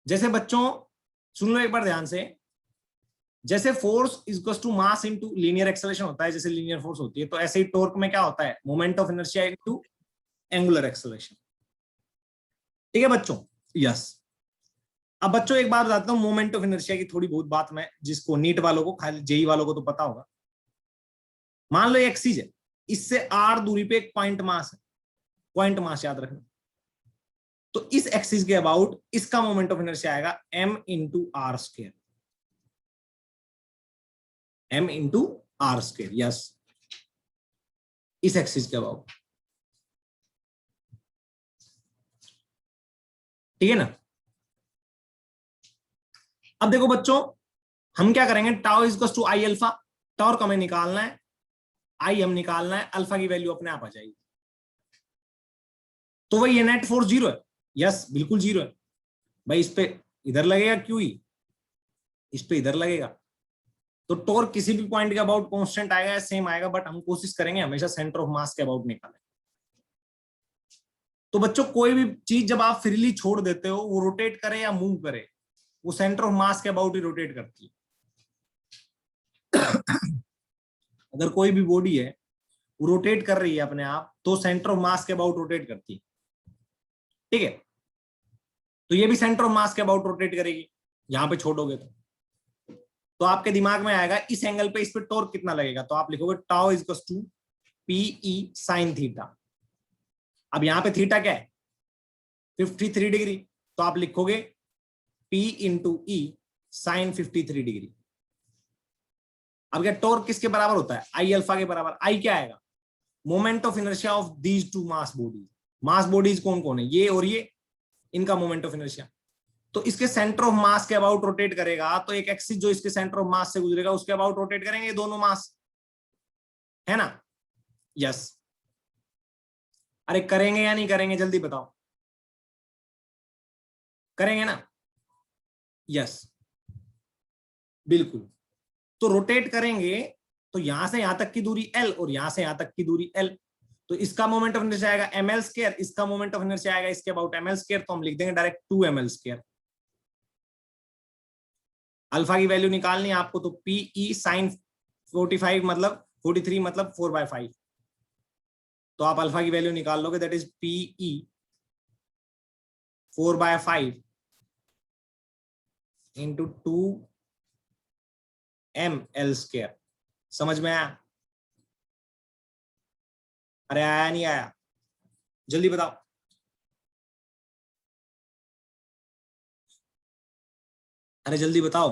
जैसे बच्चों सुन लो एक बार ध्यान से, जैसे force equals to mass into linear acceleration होता है, जैसे लीनियर फोर्स होती है, तो ऐसे ही टॉर्क में क्या होता है, moment of inertia into angular acceleration. ठीक है बच्चों, यस। अब बच्चों एक बात बताता हूं मोमेंट ऑफ इनर्शिया की थोड़ी बहुत बात, मैं जिसको नीट वालों को, खाली जेई वालों को तो पता होगा। मान लो एक एक्सिस है, इससे आर दूरी पे एक पॉइंट मास है, पॉइंट मास याद रखना। तो इस एक्सिस के अबाउट इसका मोमेंट ऑफ इनर्शिया आएगा m into r square, m into r square, yes, इस एक्सिस के अबाउट। ठीक है ना। अब देखो बच्चों, हम क्या करेंगे, tau is to I alpha, torque हमें निकालना है, आई हम निकालना है, अल्फा की वैल्यू अपने आप आ जाएगी। तो वही ये नेट फोर्स जीरो है, यस बिल्कुल जीरो है भाई। इस पे इधर लगेगा क्यू ई, इस पे इधर लगेगा, तो टॉर्क किसी भी पॉइंट के अबाउट कांस्टेंट आएगा या सेम आएगा, बट हम कोशिश करेंगे हमेशा सेंटर ऑफ मास के अबाउट निकालें। तो बच्चों कोई भी चीज जब आप फ्रीली छोड़ देते हो, वो रोटेट करे या मूव करे, वो सेंटर ऑफ मास के अबाउट ही रोटेट करती है। अगर कोई भी बॉडी है वो रोटेट कर रही है अपने आप, तो सेंटर ऑफ मास के अबाउट रोटेट करती है। ठीक है, तो ये भी सेंटर ऑफ मास के अबाउट रोटेट करेगी, यहां पे छोड़ोगे तो आपके दिमाग में आएगा इस एंगल पे इस पे टॉर्क कितना लगेगा, तो आप लिखोगे tau is equal to p E sine theta. अब यहां पे थीटा क्या है, 53 डिग्री, तो आप लिखोगे P इंटू ई साइन 53 डिग्री। अब क्या टॉर्क किसके बराबर होता है, आई अल्फा के बराबर। आई क्या आएगा, moment of inertia of these two mass bodies. Mass bodies कौन कौन है, ये और ये, इनका मोमेंट ऑफ इनर्शिया। तो इसके सेंटर ऑफ मास के अबाउट रोटेट करेगा, तो एक एक्सिस जो इसके सेंटर ऑफ मास से गुजरेगा उसके अबाउट रोटेट करेंगे दोनों मास, है ना, यस। अरे करेंगे या नहीं करेंगे जल्दी बताओ, करेंगे ना, यस बिल्कुल। तो रोटेट करेंगे तो यहां से यहां तक की दूरी L और यहां से यहां तक की दूरी L, तो इसका मोमेंट ऑफ इनर्शिया आएगा ml स्क्वायर, इसका मोमेंट ऑफ इनर्शिया आएगा इसके अबाउट ml स्क्वायर, तो हम लिख देंगे डायरेक्ट 2ml स्क्वायर। अल्फा की वैल्यू निकालनी है आपको, तो Pe साइन 45 मतलब 43 मतलब 4/5, तो आप अल्फा की वैल्यू निकाल लोगे, that is Pe 4/5 into 2ml square. समझ में आया, अरे आया नहीं आया, जल्दी बताओ। अरे जल्दी बताओ,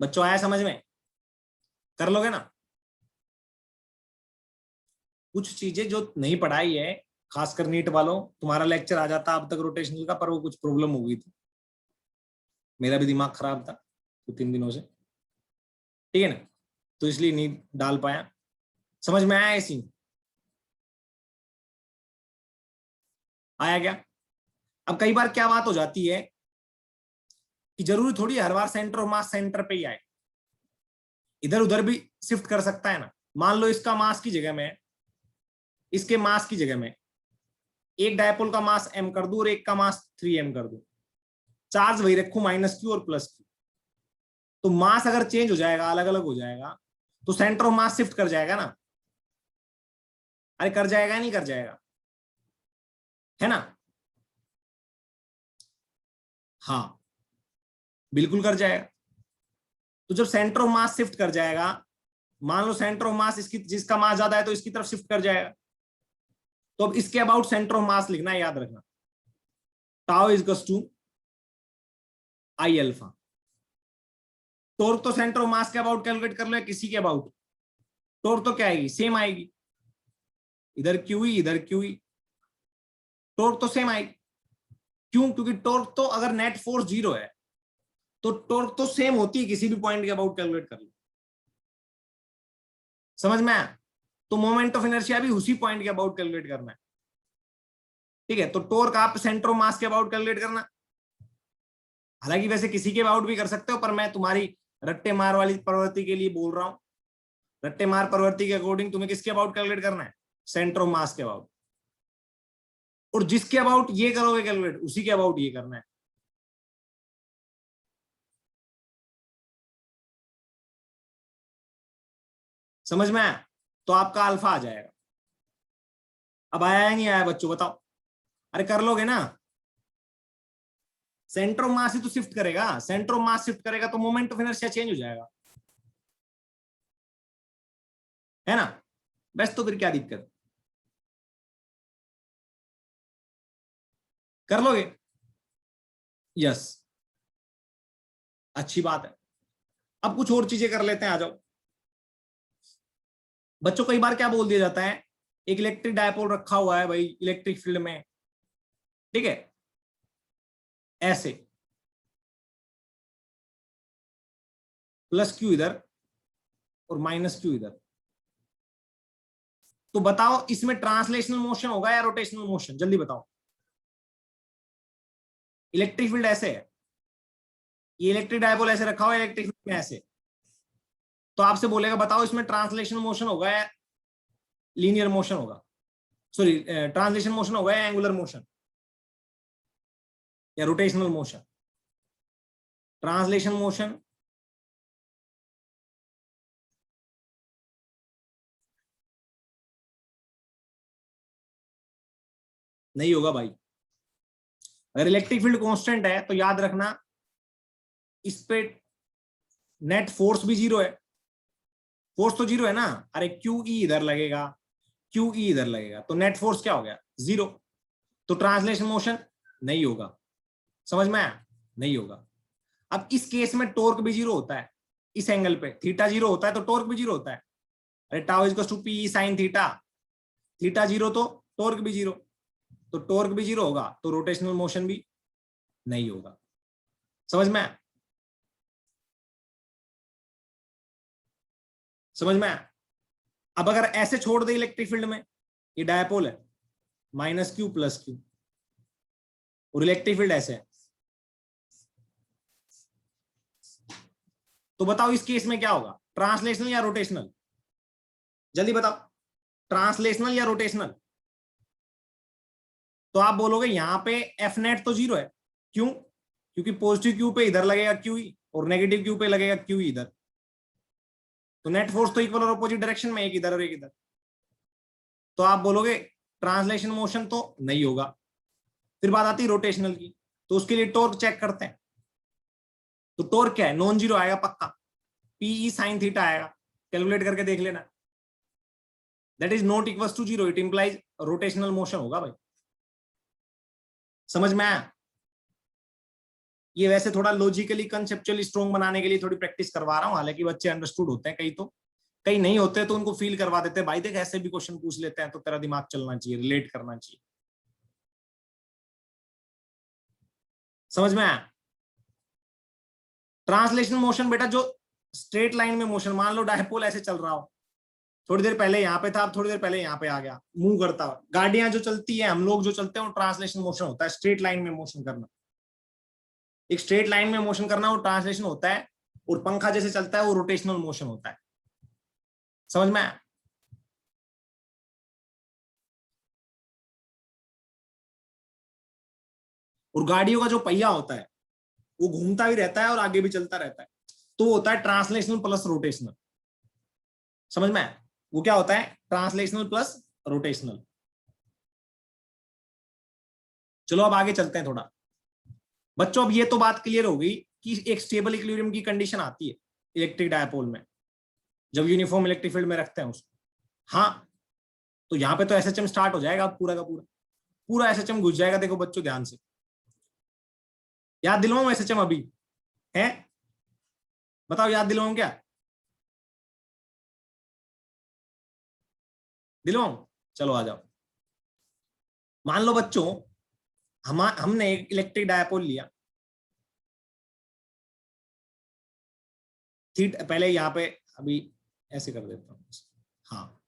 बच्चों आया समझ में, कर लोगे ना। कुछ चीजें जो नहीं पढ़ाई है, खासकर नीट वालों, तुम्हारा लेक्चर आ जाता अब तक रोटेशनल का, पर वो कुछ प्रॉब्लम हो गई थी, मेरा भी दिमाग खराब था तो 3 दिनों से, ठीक है ना, तो इसलिए नहीं डाल पाया। समझ में आया ऐसी, आया क्या। अब कई बार क्या बात हो जाती है कि जरूरी थोड़ी हर बार सेंटर ऑफ मास सेंटर पे ही आए, इधर उधर भी शिफ्ट कर सकता है ना। मान लो इसका मास की जगह में, इसके मास की जगह में एक डायपोल का मास m कर दूं और एक का मास 3m कर दूं, चार्ज वही रखूं -q और +q, तो मास अगर चेंज हो जाएगा, अलग अलग हो जाएगा, तो सेंटर ऑफ मास शिफ्ट कर जाएगा ना। अरे कर जाएगा नहीं कर जाएगा, है ना, हाँ बिल्कुल कर जाएगा। तो जब सेंटर ऑफ मास शिफ्ट कर जाएगा, मान लो सेंटर ऑफ मास इसकी, जिसका मास ज्यादा है तो इसकी तरफ शिफ्ट कर जाएगा, तो अब इसके अबाउट सेंटर ऑफ मास लिखना है, याद रखना, tau is equal to I alpha. Torque तो सेंटर ऑफ मास के अबाउट कैलकुलेट कर लो, किसी के अबाउट, टॉर्क तो क्या आएगी, सेम आएगी, इधर क्यू इधर क्यू, टॉर्क तो सेम आएगी। क्यों, क्योंकि टॉर्क तो अगर नेट फोर्स जीरो है तो टॉर्क तो सेम होती है, किसी भी पॉइंट के अबाउट कैलकुलेट कर लो। समझ में आया, तो मोमेंट ऑफ इनर्शिया भी उसी पॉइंट के अबाउट कैलकुलेट करना है, ठीक है। तो टॉर्क आप सेंटर ऑफ मास के अबाउट कैलकुलेट करना, हालांकि वैसे किसी के अबाउट भी कर सकते हो, पर मैं तुम्हारी रट्टे मार वाली प्रवृत्ति के लिए बोल रहा हूं। रट्टे मार प्रवृत्ति के अकॉर्डिंग तुम्हें किसके अबाउट कैलकुलेट करना है? सेंटर ऑफ मास के अबाउट। और जिसके अबाउट ये करोगे कैलकुलेट, उसी के अबाउट ये करना है। समझ में आया? तो आपका अल्फा आ जाएगा। अब आया या नहीं आया बच्चों, बताओ? अरे कर लोगे ना? सेंटर ऑफ मास ही तो शिफ्ट करेगा, सेंटर ऑफ मास शिफ्ट करेगा तो मोमेंट ऑफ इनर्शिया चेंज हो जाएगा, है ना? बस तो फिर क्या दिक्कत, कर लोगे? यस, अच्छी बात है। अब कुछ और चीजें कर लेते हैं, आ जाओ बच्चों। कई बार क्या बोल दिया जाता है, एक इलेक्ट्रिक डायपोल रखा हुआ है भाई इलेक्ट्रिक फील्ड में, ठीक है, ऐसे प्लस क्यू इधर और माइनस क्यू इधर। तो बताओ इसमें ट्रांसलेशनल मोशन होगा या रोटेशनल मोशन? जल्दी बताओ। इलेक्ट्रिक फील्ड ऐसे है, ये इलेक्ट्रिक डायपोल ऐसे रखा हुआ है इलेक्ट्रिक फील्ड में ऐसे, तो आपसे बोलेगा बताओ इसमें ट्रांसलेशनल मोशन होगा या लीनियर मोशन होगा, सॉरी ट्रांसलेशन मोशन होगा या एंगुलर मोशन या रोटेशनल मोशन? ट्रांसलेशन मोशन नहीं होगा भाई। अगर इलेक्ट्रिक फील्ड कांस्टेंट है तो याद रखना इस पे नेट फोर्स भी जीरो है, फोर्स तो जीरो है ना। अरे क्यू ई इधर लगेगा, क्यू ई इधर लगेगा, तो नेट फोर्स क्या हो गया? जीरो। तो ट्रांसलेशन मोशन नहीं होगा। समझ में आया? नहीं होगा। अब इस केस में टॉर्क भी जीरो होता है, इस एंगल पे थीटा जीरो होता है तो टॉर्क भी जीरो होता है। अरे tau is to p sine theta, theta zero तो टॉर्क भी जीरो, तो टॉर्क भी जीरो होगा तो रोटेशनल मोशन भी नहीं होगा। समझ में आया? समझ में आया? अब अगर ऐसे छोड़ दे इलेक्ट्रिक फील्ड में, ये डायपोल है माइनस क्यू प्लस क्यू, और इलेक्ट्रिक फील्ड ऐसे है, तो बताओ इस केस में क्या होगा? ट्रांसलेशनल या रोटेशनल? जल्दी बताओ, ट्रांसलेशनल या रोटेशनल? तो आप बोलोगे यहां पे एफ नेट तो जीरो है, क्यों? क्योंकि पॉजिटिव क्यू पे इधर लगेगा क्यू ई और नेगेटिव क्यू पे लगेगा क्यू ई इधर, तो नेट फोर्स तो इक्वल और अपोजिट डायरेक्शन में, एक इधर और एक इधर। तो आप बोलोगे ट्रांसलेशन मोशन तो नहीं होगा। फिर बात आती है रोटेशनल की, तो उसके लिए टॉर्क चेक करते हैं। तो टॉर्क क्या है? नॉन जीरो आएगा पक्का, पीई साइन थीटा आएगा, कैलकुलेट करके देख लेना। That is not equal to zero, it implies rotational motion होगा भाई। समझ में आया? ये वैसे थोड़ा लॉजिकली कंसेप्चुअली स्ट्रॉन्ग बनाने के लिए थोड़ी प्रैक्टिस करवा रहा हूं, हालांकि बच्चे अंडरस्टूड होते हैं कई, तो कई नहीं होते, तो उनको फील करवा देते हैं भाई देख ऐसे भी क्वेश्चन पूछ लेते हैं तो तेरा दिमाग चलना चाहिए, रिलेट करना चाहिए। समझ में आया? ट्रांसलेशन मोशन बेटा जो स्ट्रेट लाइन में मोशन, मान लो डायपोल ऐसे चल रहा हो, थोड़ी देर पहले यहाँ पे था, अब थोड़ी देर पहले यहाँ पे आ गया, मूव करता हुआ। गाड़ियां जो चलती है, हम लोग जो चलते हैं, वो ट्रांसलेशन मोशन होता है, स्ट्रेट लाइन में मोशन करना। एक स्ट्रेट लाइन में मोशन करना वो ट्रांसलेशन होता है, और पंखा जैसे चलता है वो रोटेशनल मोशन होता है। समझ में आया? और गाड़ियों का जो पहिया होता है वो घूमता भी रहता है और आगे भी चलता रहता है, तो वो होता है ट्रांसलेशनल प्लस रोटेशनल। समझ में आया? वो क्या होता है? Translational plus rotational. चलो अब आगे चलते हैं थोड़ा बच्चों। अब ये तो बात क्लियर हो गई कि एक स्टेबल इक्विलिब्रियम की कंडीशन आती है इलेक्ट्रिक डायपोल में, जब यूनिफॉर्म इलेक्ट्रिक फील्ड में रखते हैं उसको। हाँ, तो यहाँ पे तो एसएचएम स्टार्ट हो जाएगा पूरा का पूरा, पूरा एसएचएम घुस जाएगा। देखो बच्चों ध्यान से याद दिलवाऊं एसएचएम अभी है? बताओ याद दिलवाऊं क्या? दिलवाऊं? चलो आ जाओ। मान लो बच्चों हमने एक इलेक्ट्रिक डायपोल लिया, ठीक, पहले यहाँ पे अभी ऐसे कर देता हूँ। हाँ,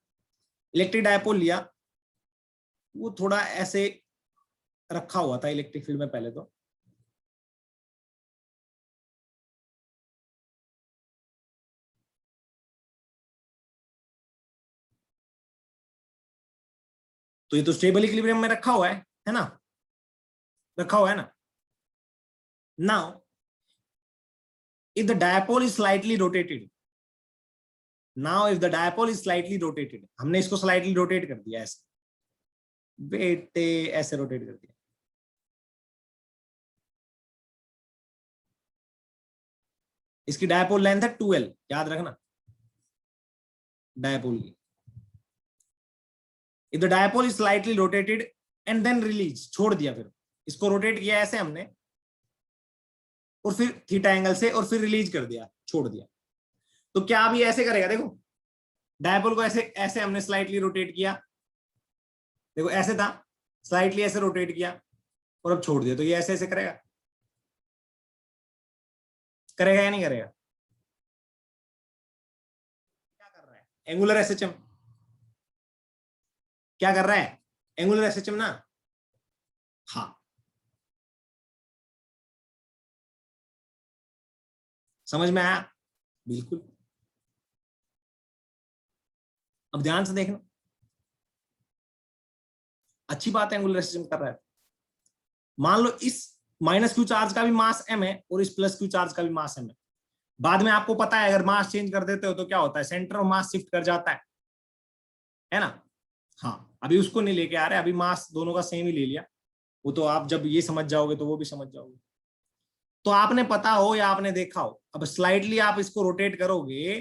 इलेक्ट्रिक डायपोल लिया, वो थोड़ा ऐसे रखा हुआ था इलेक्ट्रिक फील्ड में पहले तो, तो ये तो स्टेबल इक्विलिब्रियम में रखा हुआ है ना, रखा हुआ है ना. Now if the dipole is slightly rotated, now if the dipole is slightly rotated, हमने इसको slightly rotate कर दिया ऐसे, बेटे ऐसे रोटेट कर दिया. इसकी डायपोल लेंथ है 2L, याद रखना डायपोल की. if the dipole is slightly rotated and then release, छोड़ दिया, फिर इसको रोटेट किया ऐसे हमने और फिर थीटा एंगल से और फिर रिलीज कर दिया, छोड़ दिया, तो क्या अभी ऐसे करेगा. देखो डायपोल को ऐसे ऐसे हमने स्लाइटली रोटेट किया, देखो ऐसे था, स्लाइटली ऐसे रोटेट किया और अब छोड़ दिया, तो ये ऐसे ऐसे करेगा, करेगा या नहीं करेगा. क्या कर रहा है एंगुलर एसएचएम, क्या कर रहा है एंगुलर एसएचएम ना. हाँ समझ में आया, बिल्कुल. अब ध्यान से देखना, अच्छी बात है एंगुलर एसएचएम कर रहा है. मान लो इस माइनस क्यू चार्ज का भी मास m है और इस प्लस क्यू चार्ज का भी मास m है. बाद में आपको पता है अगर मास चेंज कर देते हो तो क्या होता है, सेंटर ऑफ मास शिफ्ट कर जाता है ना. हाँ अभी उसको नहीं लेके आ रहे, अभी मास दोनों का सेम ही ले लिया, वो तो आप जब ये समझ जाओगे तो वो भी समझ जाओगे. तो आपने पता हो या आपने देखा हो, अब स्लाइटली आप इसको रोटेट करोगे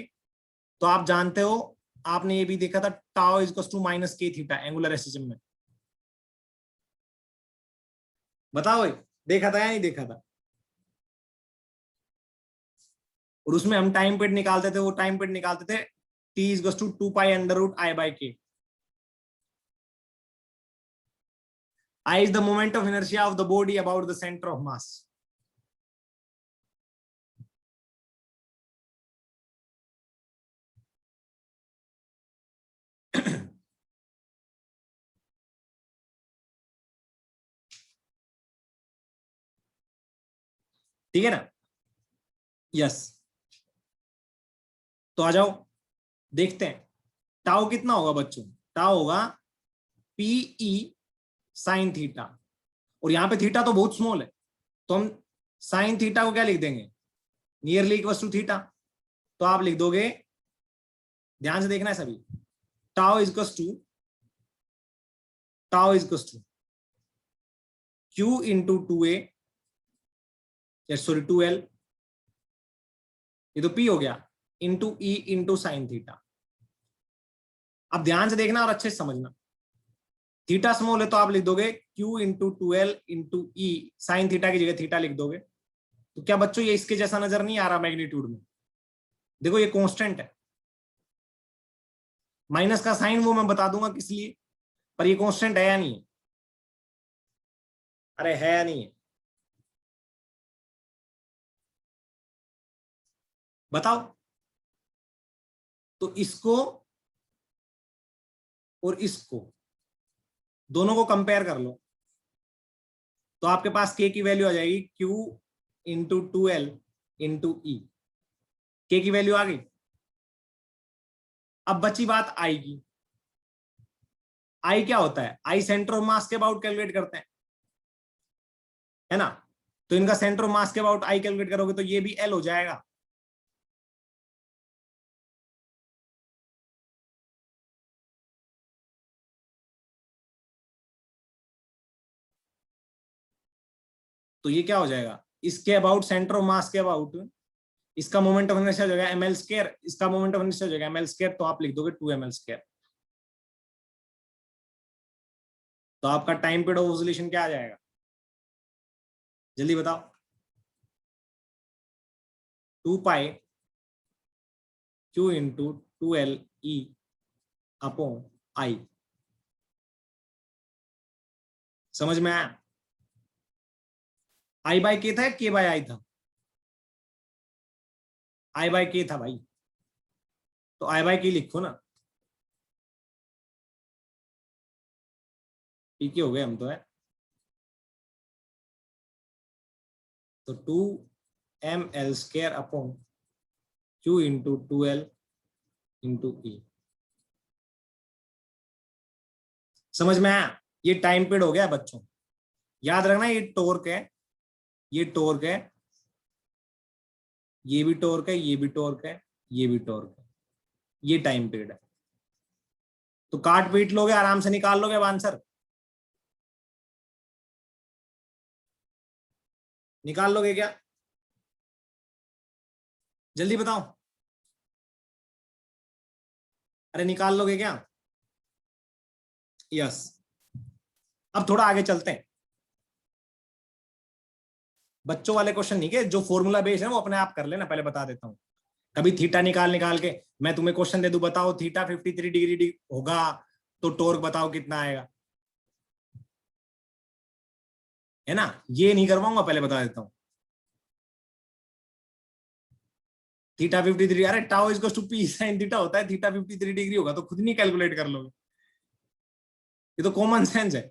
तो आप जानते हो, आपने ये भी देखा था tau is equal to minus k theta angular SHM में. बताओ देखा था या नहीं देखा था. और उसमें हम टाइम पीरियड निकालते थे, वो टाइम पीरियड निकालते थे T is equal to 2 pi under root I by k. I is the moment of inertia of the body about the center of mass. ठीक है ना. यस तो आ जाओ देखते हैं टाउ कितना होगा बच्चों. टाउ होगा पीई साइन थीटा, और यहां पे थीटा तो बहुत स्मॉल है, तो हम साइन थीटा को क्या लिख देंगे, नियरली इक्वल टू थीटा. तो आप लिख दोगे, ध्यान से देखना है सभी, tau is equal to q into 2a, sorry 2l, ये तो p हो गया, into E into sine theta. अब ध्यान से देखना और अच्छे से समझना, थीटा स्मॉल है तो आप लिख दोगे q इंटू 2l इंटू ई, साइन थीटा की जगह थीटा लिख दोगे. तो क्या बच्चों ये इसके जैसा नजर नहीं आ रहा मैग्नीट्यूड में. देखो ये कांस्टेंट है, माइनस का साइन वो मैं बता दूंगा किस लिए, पर ये कांस्टेंट है या नहीं है, अरे है या नहीं है बताओ. तो इसको और इसको दोनों को कंपेयर कर लो, तो आपके पास k की वैल्यू आ जाएगी q इंटू 2l इंटू ई. k की वैल्यू आ गई. अब बची बात i की. i क्या होता है, i सेंटर ऑफ मास के अबाउट कैलकुलेट करते हैं, है ना. तो इनका सेंटर ऑफ मास के अबाउट i कैलकुलेट करोगे तो ये भी l हो जाएगा. तो ये क्या हो जाएगा, इसके अबाउट सेंटर ऑफ मास के अबाउट, इसका मोमेंट ऑफ इनर्शिया हो जाएगा ml स्क्वायर, इसका मोमेंट ऑफ इनर्शिया हो जाएगा ml स्क्वायर, तो आप लिख दोगे 2ml स्क्वायर. तो आपका टाइम पीरियड ऑफ ऑसिलेशन क्या आ जाएगा, जल्दी बताओ. 2 पाई q into 2l e upon i. समझ में आया. i बाई के था, k बाई आई था, i बाई के था भाई, तो i बाई के लिखो ना, ठीक ही हो गए हम तो है. तो 2ml square upon q into 2l into e. समझ में आया? ये टाइम पीरियड हो गया बच्चों, याद रखना। ये टॉर्क है, ये टॉर्क है, ये भी टॉर्क है, ये भी टॉर्क है, ये भी टॉर्क है, ये टाइम पीरियड है। तो काट पीट लोगे, आराम से निकाल लोगे अब आंसर, निकाल लोगे क्या? जल्दी बताओ, अरे निकाल लोगे क्या? यस। अब थोड़ा आगे चलते हैं, बच्चों वाले क्वेश्चन नहीं के, जो फॉर्मूला बेस्ड है वो अपने आप कर लेना, पहले बता देता हूं। कभी थीटा निकाल निकाल के मैं तुम्हें क्वेश्चन दे दूं, बताओ थीटा 53 डिग्री होगा तो टॉर्क बताओ कितना आएगा, है ना? ये नहीं करवाऊंगा, पहले बता देता हूं। थीटा 53, अरे tau is to p sine theta होता है, थीटा 53 डिग्री होगा तो खुद नहीं कैलकुलेट कर लोगे, ये तो कॉमन सेंस है।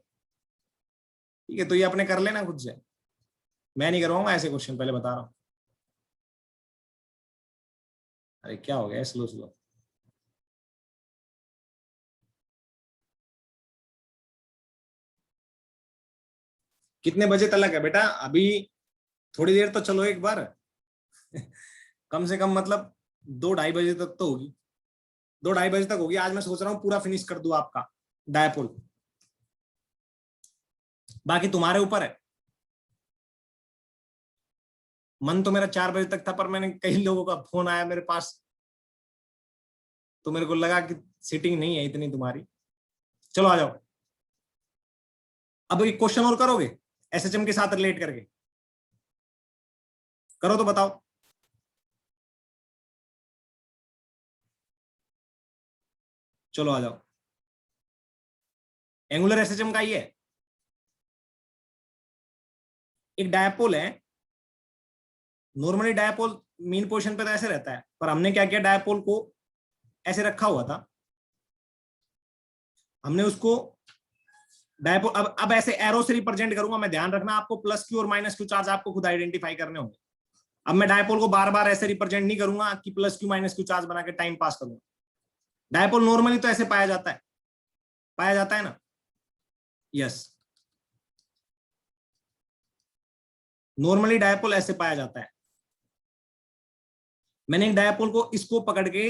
ठीक है, तो ये अपने कर लेना खुद से, मैं नहीं करवाऊंगा ऐसे क्वेश्चन, पहले बता रहा हूं। अरे क्या हो गया, स्लो स्लो। कितने बजे तक है बेटा अभी? थोड़ी देर तो चलो एक बार कम से कम मतलब 2-2:30 बजे तक तो होगी, 2-2:30 बजे तक होगी। आज मैं सोच रहा हूँ पूरा फिनिश कर दूं आपका डायपोल, बाकी तुम्हारे ऊपर है। मन तो मेरा 4 बजे तक था, पर मैंने कई लोगों का फोन आया मेरे पास, तो मेरे को लगा कि सीटिंग नहीं है इतनी तुम्हारी। चलो आ जाओ, अब एक क्वेश्चन और करोगे एसएचएम के साथ रिलेट करके, करो तो बताओ। चलो आ जाओ, एंगुलर एसएचएम का ही है। एक डायपोल है, नॉर्मली डायपोल मीन पोजीशन पे तो ऐसे रहता है, पर हमने क्या किया, डायपोल को ऐसे रखा हुआ था, हमने उसको डायपोल, अब ऐसे एरो से रिप्रेजेंट करूंगा मैं, ध्यान रखना आपको प्लस क्यू और माइनस क्यू चार्ज आपको खुद आइडेंटिफाई करने होंगे। अब मैं डायपोल को बार बार ऐसे रिप्रेजेंट नहीं करूंगा कि plus Q minus Q charge बना के टाइम पास करूंगा। डायपोल नॉर्मली तो ऐसे पाया जाता है, पाया जाता है ना? यस, नॉर्मली डायपोल ऐसे पाया जाता है। मैंने एक डायपोल को इसको पकड़ के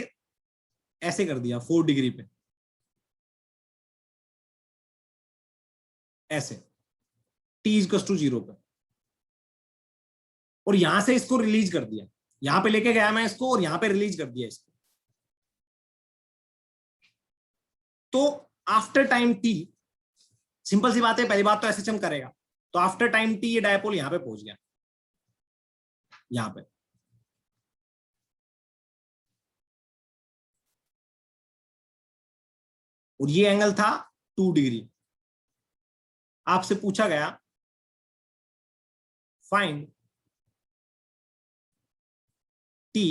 ऐसे कर दिया 4 डिग्री पे, ऐसे टी इक्वल टू 0 पे, और यहां से इसको रिलीज कर दिया, यहां पे लेके गया मैं इसको और यहां पे रिलीज कर दिया इसको। तो आफ्टर टाइम टी, सिंपल सी बात है, पहली बात तो एसएचएम करेगा, तो आफ्टर टाइम टी ये डायपोल यहां पे पहुंच गया, यहां पे, और ये एंगल था 2 डिग्री। आपसे पूछा गया find T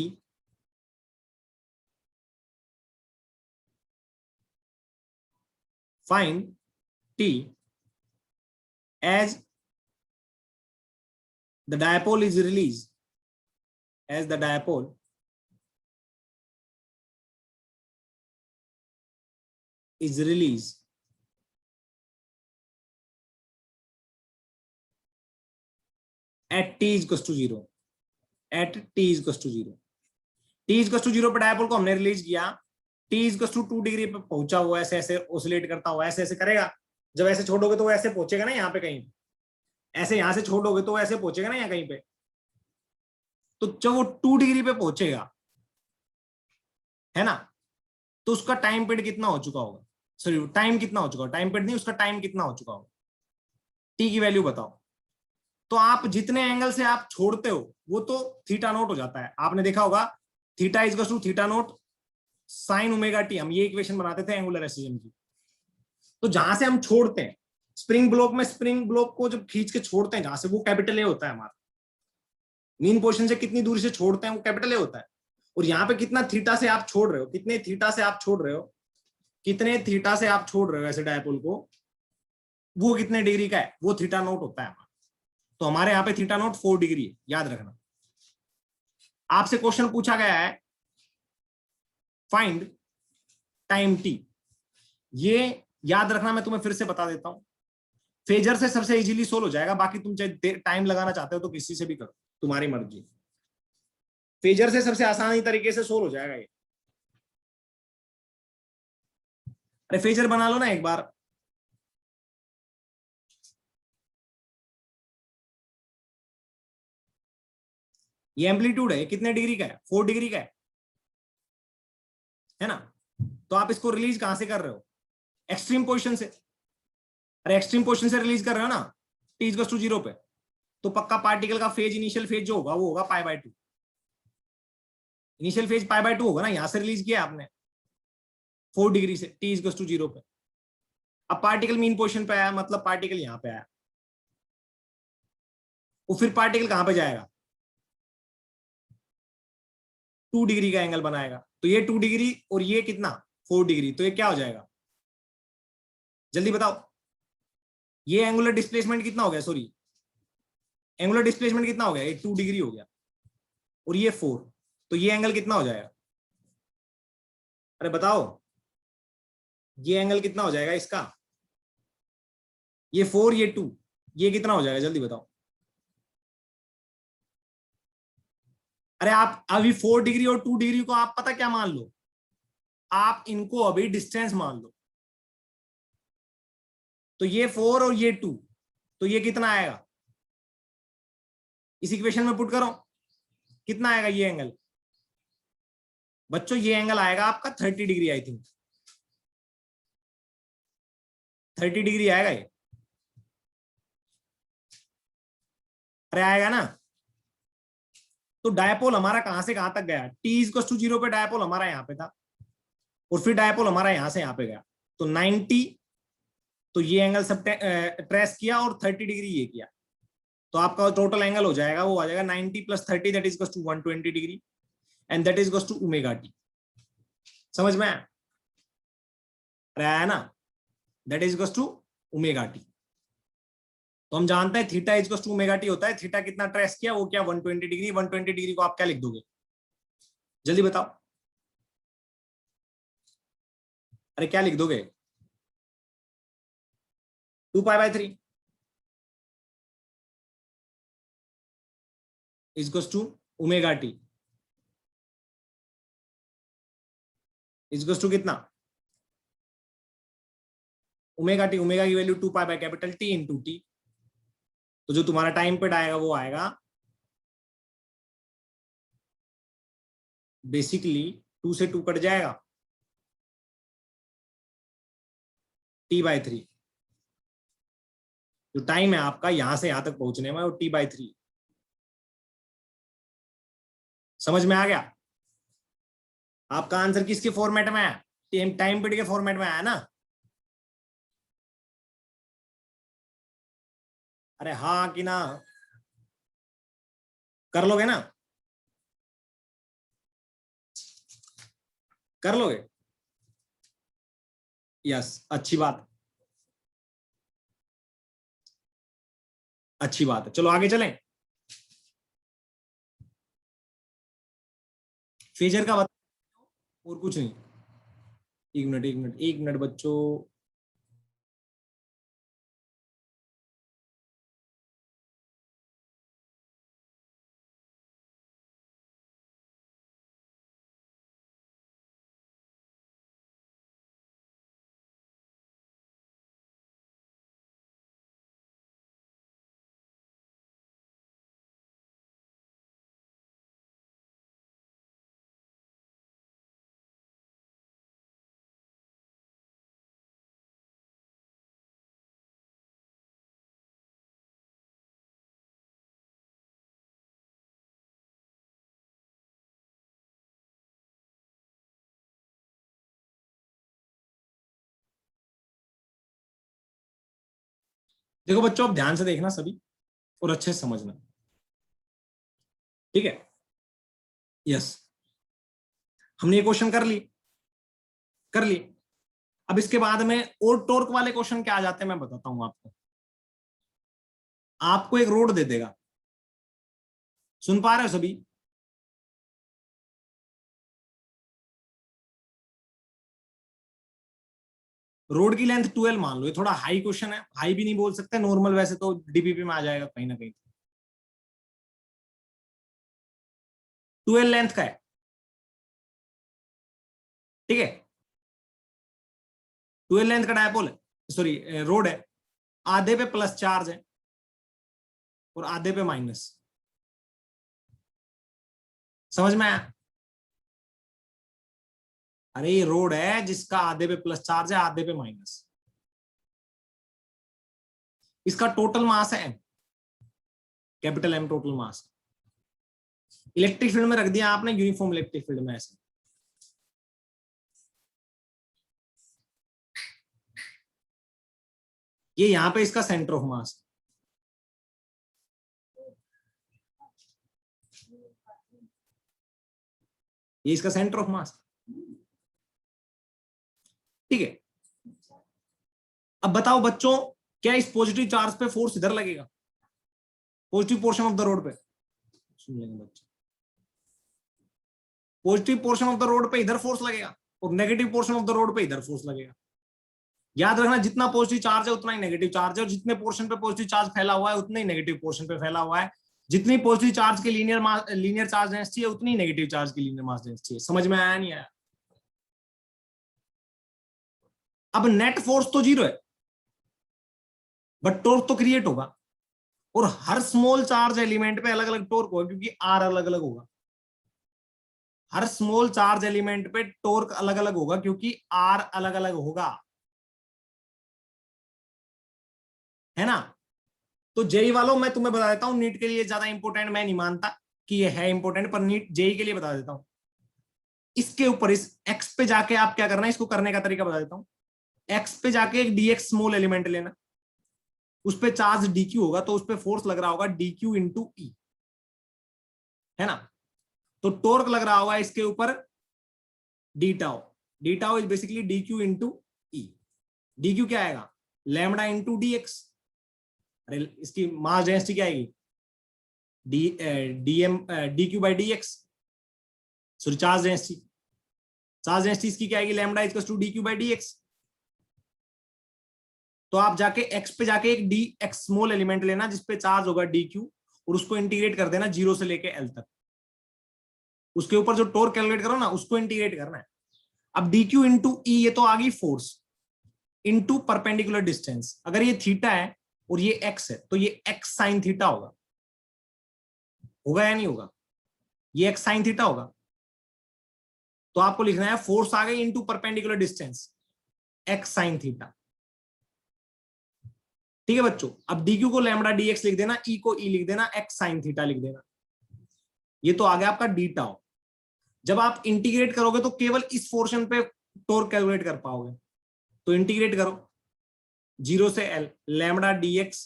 find T as the dipole is released, as the dipole is released at t is equals to 0, at t is equals to 0, t is equals to 0 पे डायपोल को हमने release किया, t is equals to 2 degree पे पहुंचा हुआ, ऐसे ऐसे oscillate करता हुआ ऐसे ऐसे करेगा। जब ऐसे छोड़ोगे तो वो ऐसे पहुंचेगा ना यहाँ पे कहीं, ऐसे यहां से छोड़ोगे तो वो ऐसे पहुंचेगा ना यहाँ कहीं पे, तो जब वो 2 डिग्री पे पहुंचेगा, है ना, तो उसका टाइम पीरियड कितना हो चुका होगा, सॉरी टाइम कितना हो चुका होगा, टाइम पीरियड नहीं, उसका टाइम कितना हो चुका होगा, टी की वैल्यू बताओ। तो आप जितने एंगल से आप छोड़ते हो वो तो थीटा नोट हो जाता है, आपने देखा होगा theta is to theta naught sine omega t, हम ये इक्वेशन बनाते थे एंगुलर एसएचएम की। तो जहां से हम छोड़ते हैं स्प्रिंग ब्लॉक में, स्प्रिंग ब्लॉक को जब खींच के छोड़ते हैं जहां से, वो कैपिटल ए होता है हमारा, मीन पोजीशन से कितनी दूरी से छोड़ते हैं वो कैपिटल ए होता है। और यहाँ पे कितना थीटा से आप छोड़ रहे हो, कितने थीटा से आप छोड़ रहे हो, कितने थीटा से आप छोड़ रहे हो ऐसे डायपोल को, वो कितने डिग्री का है, वो थीटा नोट होता है हमारा। तो हमारे यहाँ पे थीटा नोट 4 डिग्री है, याद रखना। आपसे क्वेश्चन पूछा गया है फाइंड टाइम टी, ये याद रखना, मैं तुम्हें फिर से बता देता हूं, फेजर से सबसे इजीली सोल्व हो जाएगा, बाकी तुम चाहे टाइम लगाना चाहते हो तो किसी से भी करो, तुम्हारी मर्जी। फेजर से सबसे आसानी तरीके से सोल्व हो जाएगा ये। अरे फेजर बना लो ना एक बार। ये एम्पलीट्यूड है, कितने डिग्री का है? 4 डिग्री का है ना? तो आप इसको रिलीज कहां से कर रहे हो? एक्सट्रीम पोजिशन से। अरे एक्सट्रीम पोजिशन से रिलीज कर रहे हो ना, टी इक्वल्स टू 0 पे, तो पक्का पार्टिकल का फेज, इनिशियल फेज जो होगा वो होगा π/2। इनिशियल फेज π/2 होगा ना, यहां से रिलीज किया आपने 4 डिग्री से, टी इक्वल्स टू 0 पे। अब पार्टिकल मीन पोजिशन पे आया, मतलब पार्टिकल यहां पे आया, वो फिर पार्टिकल कहां पे जाएगा? 2 डिग्री का एंगल बनाएगा, तो ये 2 डिग्री और ये कितना 4 डिग्री, तो ये क्या हो जाएगा? जल्दी बताओ। ये एंगुलर डिस्प्लेसमेंट कितना हो गया? सॉरी, एंगुलर डिस्प्लेसमेंट कितना हो गया? ये 2 डिग्री हो गया और ये 4, तो ये एंगल कितना हो जाएगा? अरे बताओ, ये एंगल कितना हो जाएगा इसका? ये 4, ये 2, ये कितना हो जाएगा? जल्दी बताओ। अरे आप अभी 4 डिग्री और 2 डिग्री को आप पता क्या मान लो, आप इनको अभी डिस्टेंस मान लो, तो ये 4 और ये 2, तो ये कितना आएगा? इस इक्वेशन में पुट करो, कितना आएगा ये एंगल? बच्चों ये एंगल आएगा आपका 30 डिग्री, आई थिंक 30 डिग्री आएगा ये। अरे आएगा ना? तो डायपोल हमारा कहां से कहां तक गया? टी इक्वल्स टू 0 पे डायपोल हमारा यहां पे था, और फिर डायपोल हमारा यहां से यहां पे गया, तो 90, तो ये एंगल सब ट्रेस किया और 30 डिग्री ये किया, तो आपका टोटल एंगल हो जाएगा, वो आ जाएगा 90 + 30, that is to 120 degree, and that is to omega t. समझ में आया? ना, that is to omega t. तो हम जानते हैं theta is to omega t होता है, थीटा कितना ट्रेस किया, वो क्या 120 डिग्री। 120 डिग्री को आप क्या लिख दोगे? जल्दी बताओ। अरे क्या लिख दोगे? 2π/3 is to omega t is two कितना? ओमेगा टी, ओमेगा की वैल्यू 2π/T इंटू टी, तो जो तुम्हारा टाइम पीरियड आएगा वो आएगा बेसिकली 2 से 2 कट जाएगा, T/3। जो टाइम है आपका यहां से यहां तक पहुंचने में, वो T/3। समझ में आ गया? आपका आंसर किसके फॉर्मेट में है? टाइम पीरियड के फॉर्मेट में आया ना? अरे हाँ कि ना? कर लोगे ना? कर लोगे? यस, अच्छी बात, अच्छी बात है। चलो आगे चलें। फेजर का बता, और कुछ नहीं। एक मिनट, एक मिनट, एक मिनट बच्चों। देखो बच्चों, अब ध्यान से देखना सभी, और अच्छे से समझना, ठीक है? यस, हमने ये क्वेश्चन कर ली, कर ली। अब इसके बाद में और टॉर्क वाले क्वेश्चन क्या आ जाते हैं मैं बताता हूं आपको। आपको एक रोड दे देगा, सुन पा रहे हो सभी? रोड की लेंथ 12 मान लो, ये थोड़ा हाई क्वेश्चन है, हाई भी नहीं बोल सकते, नॉर्मल वैसे तो डीपीपी में आ जाएगा कहीं ना कहीं। 12 लेंथ का है, ठीक है, 12 लेंथ का डायपोल है, सॉरी रोड है, आधे पे प्लस चार्ज है और आधे पे माइनस, समझ में आया? अरे ये रोड है जिसका आधे पे प्लस चार्ज है, आधे पे माइनस, इसका टोटल मास है M, capital M total mass. Electric field में रख दिया आपने, यूनिफॉर्म इलेक्ट्रिक फील्ड में ऐसे। ये यहां पे इसका सेंटर ऑफ मास, ये इसका सेंटर ऑफ मास, ठीक है। अब बताओ बच्चों, क्या इस पॉजिटिव चार्ज पे फोर्स इधर लगेगा, positive portion of the road पे? सुन लेंगे बच्चे, positive portion of the road पे इधर फोर्स लगेगा और negative portion of the road पे इधर फोर्स लगेगा। याद रखना, जितना पॉजिटिव चार्ज है उतना ही नेगेटिव चार्ज है, और जितने पोर्शन पे पॉजिटिव चार्ज फैला हुआ है उतने ही नेगेटिव पोर्शन पे फैला हुआ है। जितनी पॉजिटिव चार्ज की लीनियर चार्ज डेंसिटी है उतनी नेगेटिव चार्ज की लीनियर मास डेंसिटी है। समझ में आया नहीं आया? अब नेट फोर्स तो 0 है, बट टॉर्क तो क्रिएट होगा, और हर स्मॉल चार्ज एलिमेंट पे अलग अलग टॉर्क होगा क्योंकि आर अलग अलग होगा। हर स्मॉल चार्ज एलिमेंट पे टॉर्क अलग अलग होगा क्योंकि आर अलग अलग होगा, है ना? तो जेई वालों, मैं तुम्हें बता देता हूं, नीट के लिए ज्यादा इंपॉर्टेंट मैं नहीं मानता कि ये है इंपॉर्टेंट, पर नीट जेई के लिए बता देता हूं। इसके ऊपर इस एक्स पे जाके आप क्या करना है, इसको करने का तरीका बता देता हूं। एक्स पे जाके एक डीएक्स स्मॉल एलिमेंट लेना, उस पे चार्ज डीक्यू होगा तो उस पे फोर्स लग रहा होगा डीक्यू इंटू ई, है ना? तो टॉर्क लग रहा होगा इसके ऊपर d tau, d tau is basically d q into E. D q क्या आएगा? Lambda into d x. अरे इसकी मास डेंसिटी क्या आएगी? D q by d x, sorry charge density. Charge density इसकी क्या आएगी? Lambda equals to d q by d x. तो आप जाके एक्स पे जाके एक डी एक्स स्मॉल एलिमेंट लेना जिसपे चार्ज होगा डी क्यू, और उसको इंटीग्रेट कर देना 0 से लेके एल तक। उसके ऊपर जो टॉर्क कैलकुलेट करो ना, उसको इंटीग्रेट करना है। अब डी क्यू इंटू ई, ये तो आ गई फोर्स इंटू परपेंडिकुलर डिस्टेंस। अगर ये थीटा है और ये एक्स है तो ये एक्स साइन थीटा होगा, होगा या नहीं होगा? ये एक्स साइन थीटा होगा। तो आपको लिखना है फोर्स आ गई into perpendicular distance, x sine theta, ठीक है बच्चों? अब डीक्यू को लैम्डा डी एक्स लिख देना, ई को ई लिख देना, एक्स साइन थीटा लिख देना। ये तो आ गया आपका डी टाउ। जब आप इंटीग्रेट करोगे तो केवल इस पोर्शन पे टॉर्क कैलकुलेट कर पाओगे, तो इंटीग्रेट करो 0 से L, lambda D x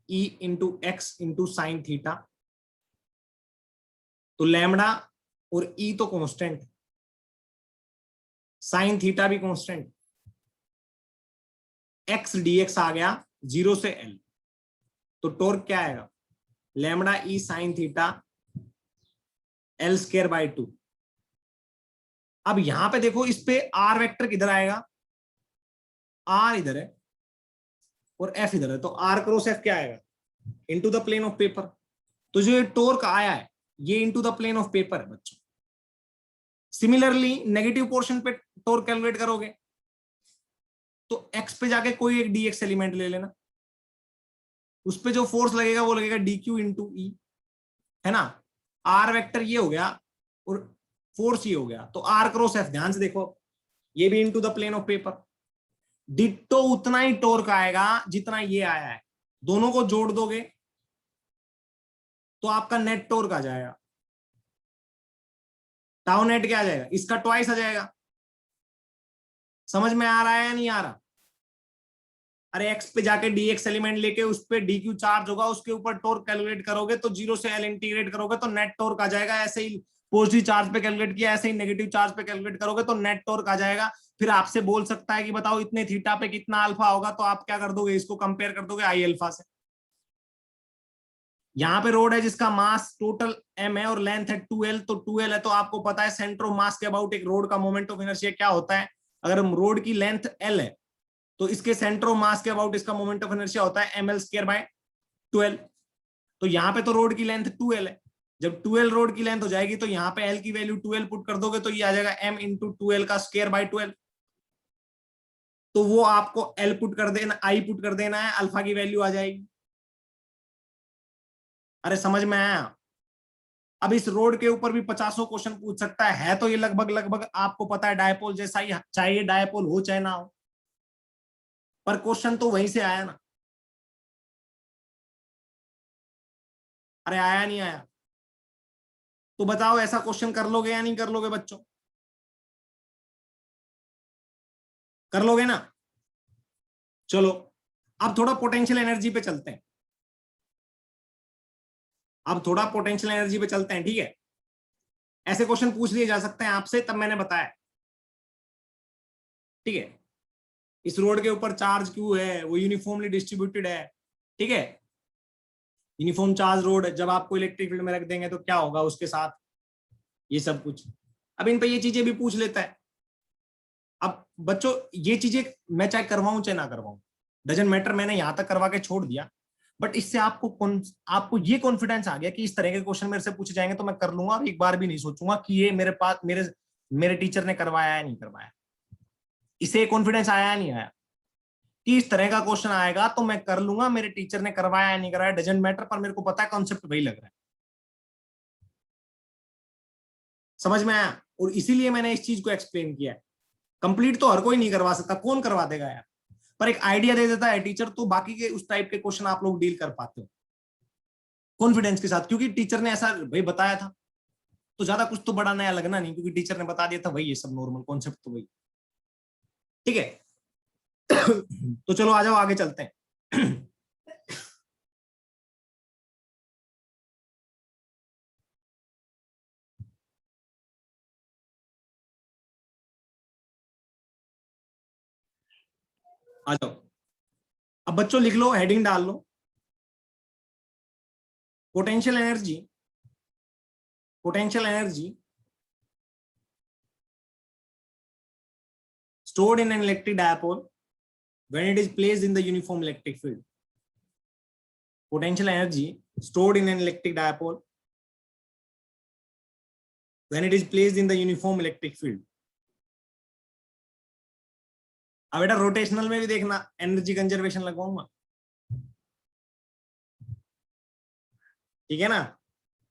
E into x into sine theta. तो लैम्डा और ई तो कांस्टेंट, साइन थीटा भी कांस्टेंट, एक्स डी एक्स आ गया 0 से एल। तो टॉर्क क्या आएगा? Lambda E sine theta L square by 2। अब यहां पे देखो, इस पे आर वेक्टर किधर आएगा? आर इधर है और एफ इधर है, तो आर क्रॉस एफ क्या आएगा? Into the plane of paper. तो जो ये टॉर्क आया है ये into the plane of paper है बच्चों। सिमिलरली नेगेटिव पोर्शन पे टॉर्क कैलकुलेट करोगे तो एक्स पे जाके कोई एक डीएक्स एलिमेंट ले लेना, उस पे जो फोर्स लगेगा वो लगेगा डी क्यू इंटू ई, है ना? आर वेक्टर ये हो गया और फोर्स ये हो गया, तो आर क्रॉस एफ, ध्यान से देखो, ये भी into the plane of paper. Ditto उतना ही टॉर्क आएगा जितना ये आया है, दोनों को जोड़ दोगे तो आपका नेट टॉर्क आ जाएगा। टाउ नेट क्या आ जाएगा? इसका ट्वाइस आ जाएगा। समझ में आ रहा है या नहीं आ रहा? अरे एक्स पे जाके डीएक्स एलिमेंट लेके उस पे डी क्यू चार्ज होगा, उसके ऊपर टॉर्क कैलकुलेट करोगे तो 0 से एल इंटीग्रेट करोगे तो नेट टॉर्क आ जाएगा। ऐसे ही पॉजिटिव चार्ज पे कैलकुलेट किया, ऐसे ही नेगेटिव चार्ज पे कैलकुलेट करोगे तो नेट टॉर्क आ जाएगा। फिर आपसे बोल सकता है कि बताओ इतने थीटा पे कितना अल्फा होगा, तो आप क्या कर दोगे? इसको कंपेयर कर दोगे आई अल्फा से। यहाँ पे रोड है जिसका मास टोटल m है और लेंथ है 2l, तो 2l है तो आपको पता है सेंटर ऑफ मास के अबाउट एक रोड का मोमेंट ऑफ इनर्शिया क्या होता है। अगर रोड की लेंथ l है तो इसके सेंटर ऑफ मास के अबाउट इसका मोमेंट ऑफ इनर्शिया होता है ml²/12। तो यहाँ पे तो रोड की लेंथ 2l है, जब 2l रोड की लेंथ हो जाएगी तो यहाँ पे l की वैल्यू 2l पुट कर दोगे तो ये आ जाएगा m इंटू 2l का स्क्वायर बाय 12। तो वो आपको l पुट कर देना, i पुट कर देना है, अल्फा की वैल्यू आ जाएगी। अरे समझ में आया? अब इस रोड के ऊपर भी 50 क्वेश्चन पूछ सकता है तो ये लगभग लगभग आपको पता है डायपोल जैसा ही, चाहे ये डायपोल हो चाहे ना हो, पर क्वेश्चन तो वहीं से आया ना। अरे आया नहीं आया? तो बताओ ऐसा क्वेश्चन कर लोगे या नहीं कर लोगे बच्चों? कर लोगे ना? चलो अब थोड़ा पोटेंशियल एनर्जी पे चलते हैं, अब थोड़ा पोटेंशियल एनर्जी पे चलते हैं, ठीक है? ऐसे क्वेश्चन पूछ लिए जा सकते हैं आपसे, तब मैंने बताया, ठीक है? इस रोड के ऊपर चार्ज क्यू है, वो यूनिफॉर्मली डिस्ट्रीब्यूटेड है, ठीक है? यूनिफॉर्म चार्ज रोड, जब आपको इलेक्ट्रिक फील्ड में रख देंगे तो क्या होगा उसके साथ, ये सब कुछ। अब इन पे ये चीजें भी पूछ लेता है। अब बच्चों ये चीजें मैं चाहे करवाऊं चाहे ना करवाऊं, डजंट मैटर, मैंने यहां तक करवा के छोड़ दिया, बट इससे आपको ये कॉन्फिडेंस आ गया कि इस तरह के क्वेश्चन मेरे से पूछे जाएंगे तो मैं कर लूंगा और एक बार भी नहीं सोचूंगा कि ये मेरे पास मेरे टीचर ने करवाया है नहीं करवाया। इसे कॉन्फिडेंस आया नहीं आया कि इस तरह का क्वेश्चन आएगा तो मैं कर लूंगा, मेरे टीचर ने करवाया है नहीं करवाया डजंट मैटर, पर मेरे को पता है कॉन्सेप्ट वही लग रहा है। समझ में आया? और इसीलिए मैंने इस चीज को एक्सप्लेन किया है। कंप्लीट तो हर कोई नहीं करवा सकता, कौन करवा देगा यार, पर एक आइडिया दे देता है टीचर, तो बाकी के उस टाइप के क्वेश्चन आप लोग डील कर पाते हो कॉन्फिडेंस के साथ, क्योंकि टीचर ने ऐसा भाई बताया था, तो ज्यादा कुछ तो बड़ा नया लगना नहीं, क्योंकि टीचर ने बता दिया था, वही ये सब नॉर्मल कॉन्सेप्ट तो वही, ठीक है? तो चलो आ जाओ आगे चलते हैं। आ जाओ, अब बच्चों लिख लो, हेडिंग डाल लो, potential energy, potential energy stored in an electric dipole when it is placed in the uniform electric field. Potential energy stored in an electric dipole when it is placed in the uniform electric field. अब बेटा rotational में भी देखना, energy conservation लगवाऊंगा, ठीक है ना?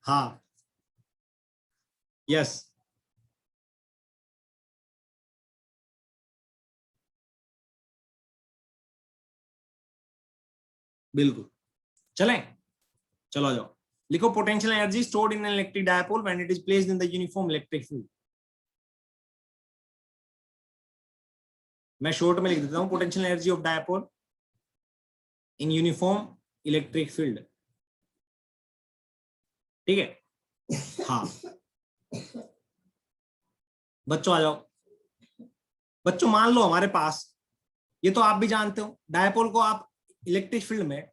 हाँ, yes, बिल्कुल, चलें? चलो आ जाओ, लिखो potential energy stored in an electric dipole when it is placed in the uniform electric field. मैं शॉर्ट में लिख देता हूं, potential energy of dipole in uniform electric field, ठीक है? हाँ बच्चों आ जाओ, बच्चों मान लो हमारे पास, ये तो आप भी जानते हो, डायपोल को आप इलेक्ट्रिक फील्ड में,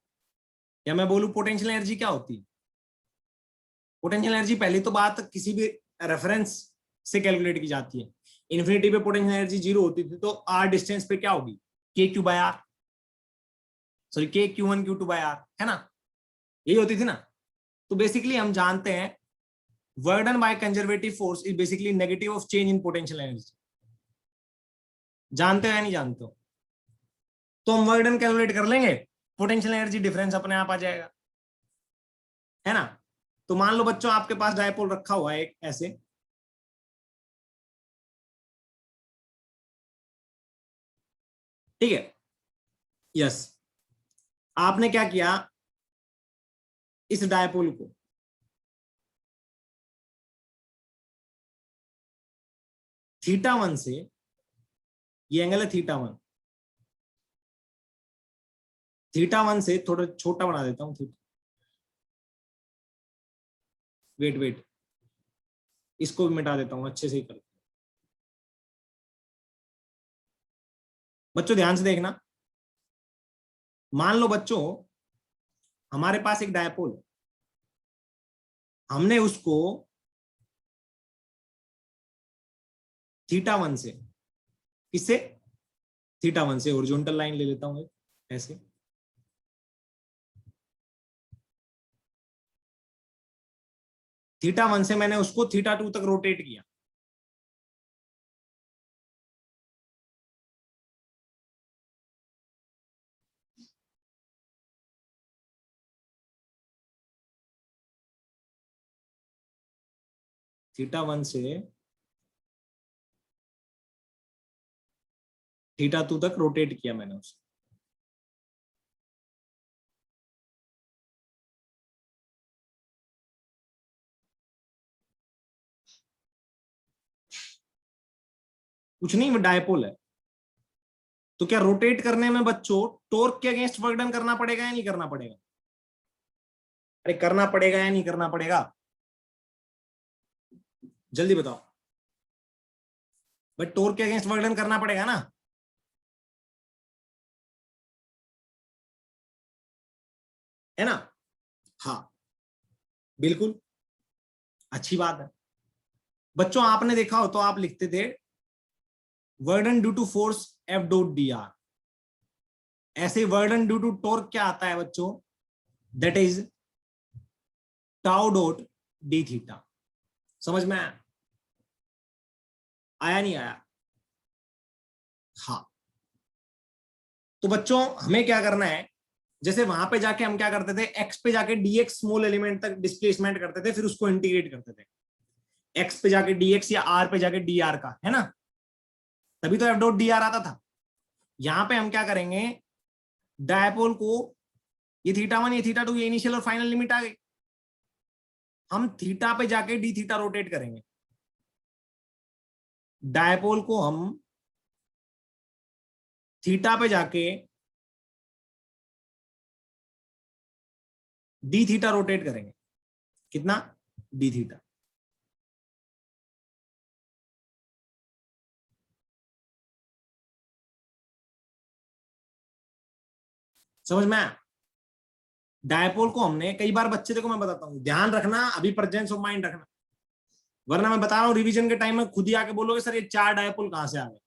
या मैं बोलूं पोटेंशियल एनर्जी क्या होती है? पोटेंशियल एनर्जी पहली तो बात किसी भी रेफरेंस से कैलकुलेट की जाती है। इन्फिनिटी पे पोटेंशियल एनर्जी 0 होती थी, तो आर डिस्टेंस पे क्या होगी? के क्यू बाय आर, सॉरी के Q1 Q2 बाय आर, है ना? यही होती थी ना? तो बेसिकली हम जानते हैं work done by conservative force is basically negative of change in potential energy. जानते हो या नहीं जानते हो? तो हम वर्क डन कैलकुलेट कर लेंगे, पोटेंशियल एनर्जी डिफरेंस अपने आप आ जाएगा, है ना? तो मान लो बच्चों आपके पास डायपोल रखा हुआ है एक ऐसे, ठीक है? यस, आपने क्या किया, इस डायपोल को θ1 से, ये एंगल है θ1, θ1 से थोड़ा छोटा बना देता हूं, वेट वेट, इसको भी मिटा देता हूं, अच्छे से ही कर। बच्चों ध्यान से देखना, मान लो बच्चों हमारे पास एक डायपोल, हमने उसको θ1 से, किससे? थीटा 1 से हॉरिजॉन्टल लाइन ले लेता हूं ऐसे, थीटा 1 से मैंने उसको थीटा 2 तक रोटेट किया, थीटा 1 से थीटा 2 तक रोटेट किया मैंने उसे। कुछ नहीं, वो डायपोल है। तो क्या रोटेट करने में बच्चों टॉर्क के अगेंस्ट वर्क डन करना पड़ेगा या नहीं करना पड़ेगा? अरे करना पड़ेगा या नहीं करना पड़ेगा? जल्दी बताओ। बट टॉर्क के अगेंस्ट वर्क डन करना पड़ेगा ना? है ना? हाँ बिल्कुल, अच्छी बात है। बच्चों आपने देखा हो तो आप लिखते थे work done due to force F dot d r, ऐसे work done due to torque क्या आता है बच्चों? That is tau dot d theta. समझ में आया? आया नहीं आया? हाँ। तो बच्चों हमें क्या करना है, जैसे वहां पे जाके हम क्या करते थे, एक्स पे जाके डीएक्स स्मॉल एलिमेंट तक डिस्प्लेसमेंट करते थे, फिर उसको इंटीग्रेट करते थे, एक्स पे जाके डीएक्स या आर पे जाके डी आर का, है ना? तभी तो एफ डॉट डी आर आता था। यहां पे हम क्या करेंगे, डायपोल को, ये थीटा 1 ये थीटा 2 ये इनिशियल और फाइनल लिमिट आ गई, हम थीटा पे जाके डी थीटा रोटेट करेंगे, डायपोल को हम थीटा पे जाके डी थीटा रोटेट करेंगे। कितना? D theta. समझ में आया? डायपोल को हमने कई बार, बच्चे देखो मैं बताता हूं, ध्यान रखना, अभी प्रेजेंस ऑफ माइंड रखना, वरना मैं बता रहा हूं रिवीजन के टाइम में खुद ही आके बोलोगे सर ये 4 डायपोल कहां से आ गए।